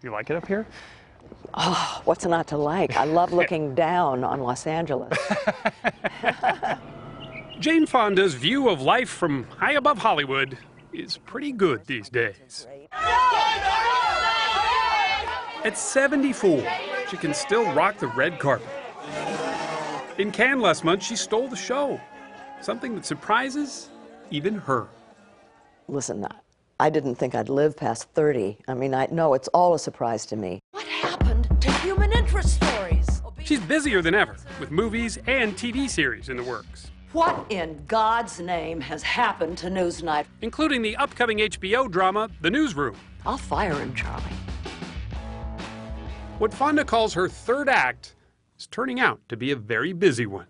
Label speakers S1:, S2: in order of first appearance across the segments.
S1: You like it up here?
S2: Oh, what's not to like? I love looking down on Los Angeles.
S1: Jane Fonda's view of life from high above Hollywood is pretty good these days. At 74, she can still rock the red carpet. In Cannes last month, she stole the show, something that surprises even her.
S2: Listen, I didn't think I'd live past 30. I mean, I know it's all a surprise to me.
S3: What happened to human interest stories?
S1: She's busier than ever, with movies and TV series in the works.
S3: What in God's name has happened to Newsnight?
S1: Including the upcoming HBO drama, The Newsroom.
S3: I'll fire him, Charlie.
S1: What Fonda calls her third act is turning out to be a very busy one.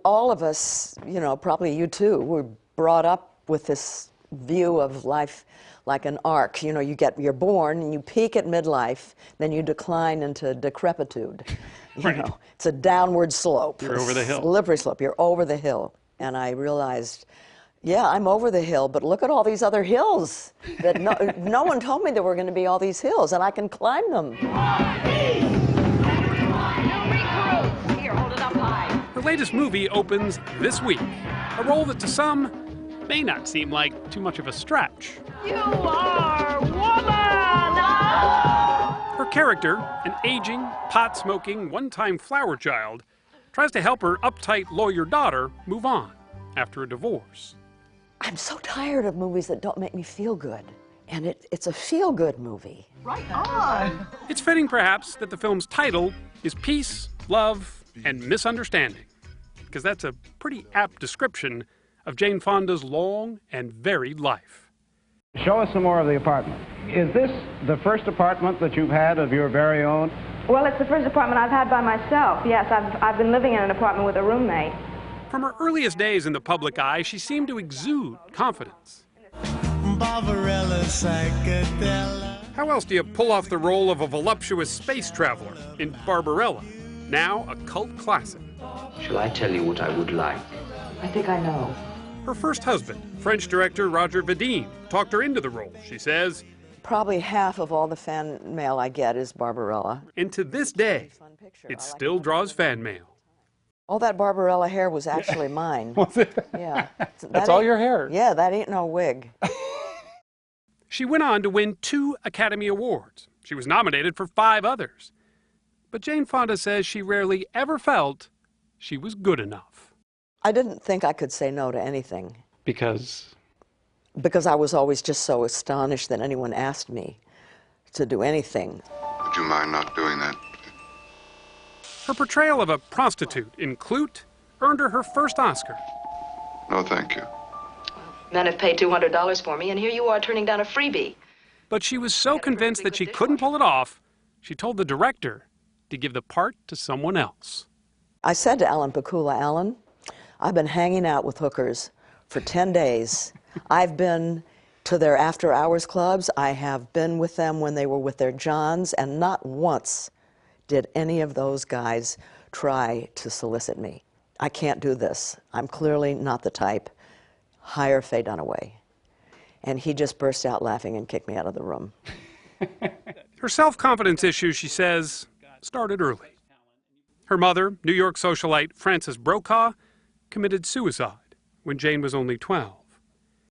S2: All of us, you know, probably you too, were brought up with this view of life like an arc. You know, you're born and you peak at midlife, then you decline into decrepitude. You know, it's a downward slope.
S1: You're over the hill.
S2: Slippery slope. You're over the hill. And I realized, yeah, I'm over the hill, but look at all these other hills. That no one told me there were going to be all these hills, and I can climb them.
S3: Here, hold it up high.
S1: Her latest movie opens this week, a role that to some may not seem like too much of a stretch.
S3: You are woman!
S1: Her character, an aging, pot-smoking, one-time flower child, tries to help her uptight lawyer daughter move on after a divorce.
S2: I'm so tired of movies that don't make me feel good. And it's a feel-good movie.
S3: Right on!
S1: It's fitting, perhaps, that the film's title is Peace, Love, and Misunderstanding, because that's a pretty apt description of Jane Fonda's long and varied life.
S4: Show us some more of the apartment. Is this the first apartment that you've had of your very own?
S5: Well, it's the first apartment I've had by myself. Yes, I've been living in an apartment with a roommate.
S1: From her earliest days in the public eye, she seemed to exude confidence. How else do you pull off the role of a voluptuous space traveler in Barbarella, now a cult classic?
S6: Shall I tell you what I would like?
S2: I think I know.
S1: Her first husband, French director Roger Vadim, talked her into the role, she says.
S2: Probably half of all the fan mail I get is Barbarella.
S1: And to this day, it still draws fan mail.
S2: All that Barbarella hair was actually mine.
S1: Was it?
S2: Yeah.
S1: That's all your hair?
S2: Yeah, that ain't no wig.
S1: She went on to win 2 Academy Awards. She was nominated for 5 others. But Jane Fonda says she rarely ever felt she was good enough.
S2: I didn't think I could say no to anything.
S1: Because
S2: I was always just so astonished that anyone asked me to do anything.
S7: Would you mind not doing that?
S1: her portrayal of a prostitute in Clute earned her first Oscar.
S7: No, thank you.
S8: Men have paid $200 for me, and here you are turning down a freebie.
S1: But she was so convinced that she couldn't pull it off, she told the director to give the part to someone else.
S2: I said to Alan Pakula, Alan, I've been hanging out with hookers for 10 days. I've been to their after-hours clubs. I have been with them when they were with their Johns, and not once did any of those guys try to solicit me. I can't do this. I'm clearly not the type. Hire Faye Dunaway. And he just burst out laughing and kicked me out of the room.
S1: Her self-confidence issues, she says, started early. Her mother, New York socialite Frances Brokaw, committed suicide when Jane was only 12.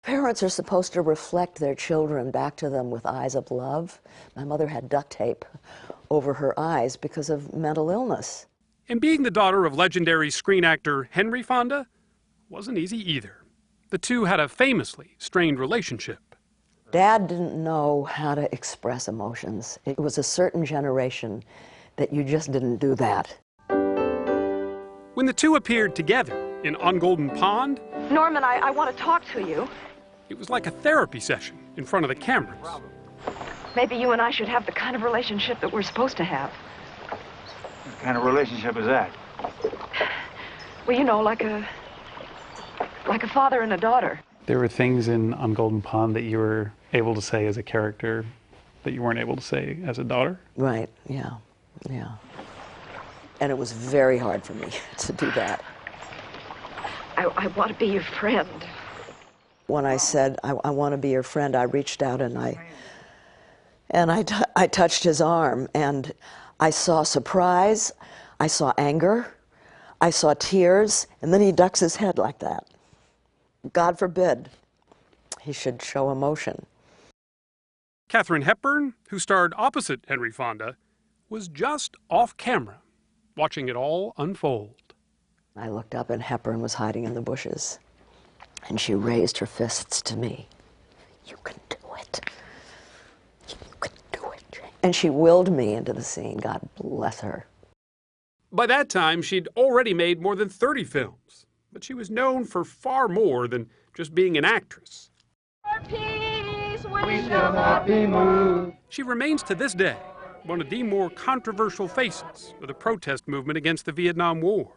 S2: Parents are supposed to reflect their children back to them with eyes of love. My mother had duct tape over her eyes because of mental illness.
S1: And being the daughter of legendary screen actor Henry Fonda wasn't easy either. The two had a famously strained relationship.
S2: Dad didn't know how to express emotions. It was a certain generation that you just didn't do that.
S1: When the two appeared together in On Golden Pond,
S5: Norman, I want to talk to you.
S1: it was like a therapy session in front of the cameras.
S5: Maybe you and I should have the kind of relationship that we're supposed to have.
S4: What kind of relationship is that?
S5: Well, you know, like a father and a daughter.
S9: There were things in On Golden Pond that you were able to say as a character that you weren't able to say as a daughter?
S2: Right, yeah, yeah. And it was very hard for me to do that.
S5: I want to be your friend.
S2: When I said, I want to be your friend, I reached out and I And I touched his arm, and I saw surprise, I saw anger, I saw tears, and then he ducks his head like that. God forbid he should show emotion.
S1: Katharine Hepburn, who starred opposite Henry Fonda, was just off camera, watching it all unfold.
S2: I looked up, and Hepburn was hiding in the bushes, and she raised her fists to me. You can do it. You can do it. And she willed me into the scene. God bless her.
S1: By that time, she'd already made more than 30 films, but she was known for far more than just being an actress.
S10: We shall not be moved.
S1: She remains to this day one of the more controversial faces of the protest movement against the Vietnam War.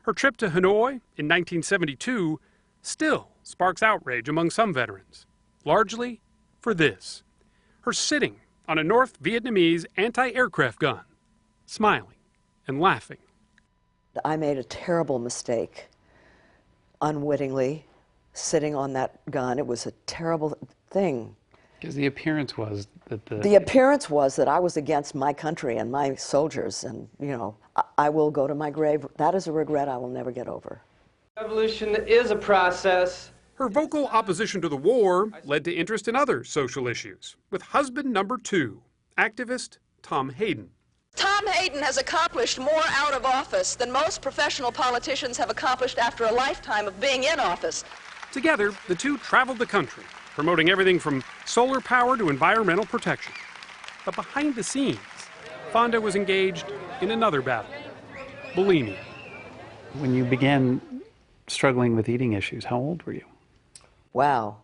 S1: Her trip to Hanoi in 1972 still sparks outrage among some veterans, largely for this: her sitting on a North Vietnamese anti-aircraft gun, smiling and laughing.
S2: I made a terrible mistake, unwittingly, sitting on that gun. It was a terrible thing.
S9: Because the appearance was that
S2: The appearance was that I was against my country and my soldiers, and, you know, I will go to my grave. That is a regret I will never get over.
S10: Revolution is a process.
S1: Her vocal opposition to the war led to interest in other social issues, with husband number 2, activist Tom Hayden.
S11: Tom Hayden has accomplished more out of office than most professional politicians have accomplished after a lifetime of being in office.
S1: Together, the two traveled the country, promoting everything from solar power to environmental protection. But behind the scenes, Fonda was engaged in another battle: bulimia.
S9: When you began struggling with eating issues, how old were you?
S2: Wow.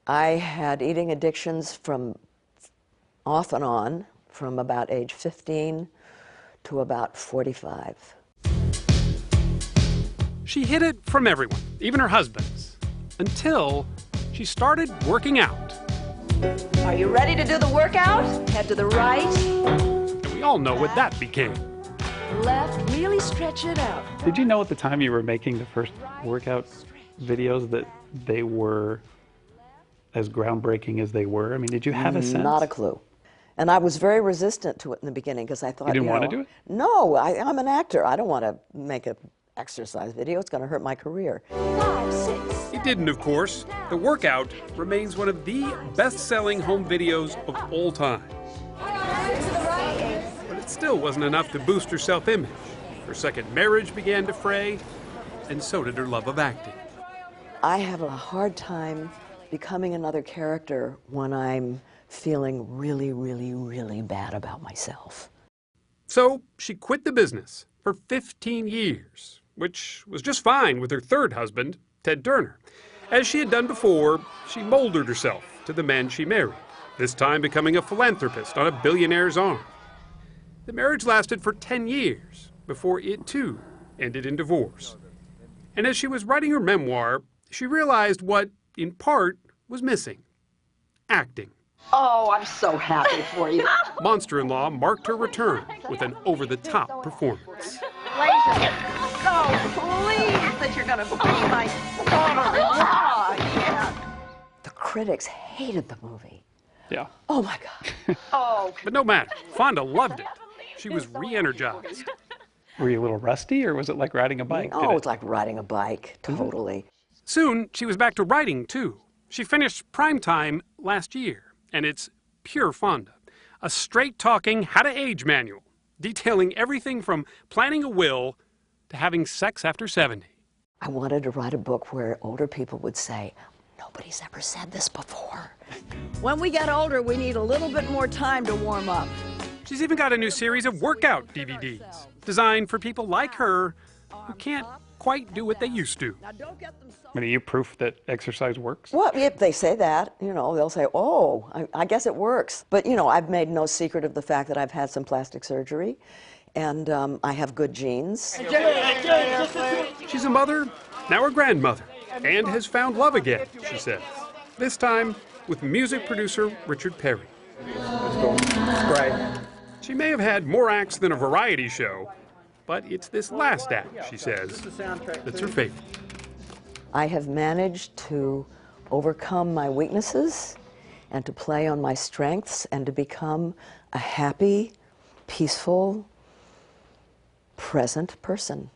S2: I had eating addictions from off and on from about age 15 to about 45.
S1: She hid it from everyone, even her husbands, until she started working out.
S3: Are you ready to do the workout? Head to the right,
S1: And we all know what that became.
S3: left, really stretch it out.
S9: Did you know at the time you were making the first workout videos that they were as groundbreaking as they were? I mean, did you have a sense?
S2: Not a clue. And I was very resistant to it in the beginning because I thought,
S9: You didn't want to do it?
S2: No, I'm an actor. I don't want to make an exercise video. It's going to hurt my career.
S3: 5, 6.
S1: It didn't, of course. The workout remains one of the best-selling home videos of all time. But it still wasn't enough to boost her self-image. Her second marriage began to fray, and so did her love of acting.
S2: I have a hard time becoming another character when I'm feeling really, really, really bad about myself.
S1: So she quit the business for 15 years, which was just fine with her third husband, Ted Turner. As she had done before, she molded herself to the man she married, this time becoming a philanthropist on a billionaire's arm. The marriage lasted for 10 years before it, too, ended in divorce. And as she was writing her memoir, she realized what, in part, was missing: acting.
S3: Oh, I'm so happy for you.
S1: Monster-in-Law marked her return with an over-the-top performance.
S3: Oh, please, that you're going to be my daughter-in-law. Yeah.
S2: The critics hated the movie.
S9: Yeah.
S2: Oh, my God.
S3: Oh,
S1: But no matter, Fonda loved it. She was re-energized.
S9: Were you a little rusty, or was it like riding a bike? Did
S2: Oh,
S9: it-
S2: it's like riding a bike, totally.
S1: Soon, she was back to writing, too. She finished Primetime last year, and it's pure Fonda, a straight-talking how-to-age manual, detailing everything from planning a will to having sex after 70.
S2: I wanted to write a book where older people would say, nobody's ever said this before.
S3: when we get older, we need a little bit more time to warm up.
S1: She's even got a new series of workout DVDs, designed for people like her who can't quite do what they used to.
S9: I mean, are you proof that exercise works?
S2: Well, if they say that, you know, they'll say, oh, I guess it works. But, you know, I've made no secret of the fact that I've had some plastic surgery, and I have good genes.
S1: She's a mother, now a grandmother, and has found love again, she says. This time with music producer Richard Perry.
S10: Great.
S1: She may have had more acts than a variety show, but it's this last act, she says, that's her favorite.
S2: I have managed to overcome my weaknesses and to play on my strengths and to become a happy, peaceful, present person.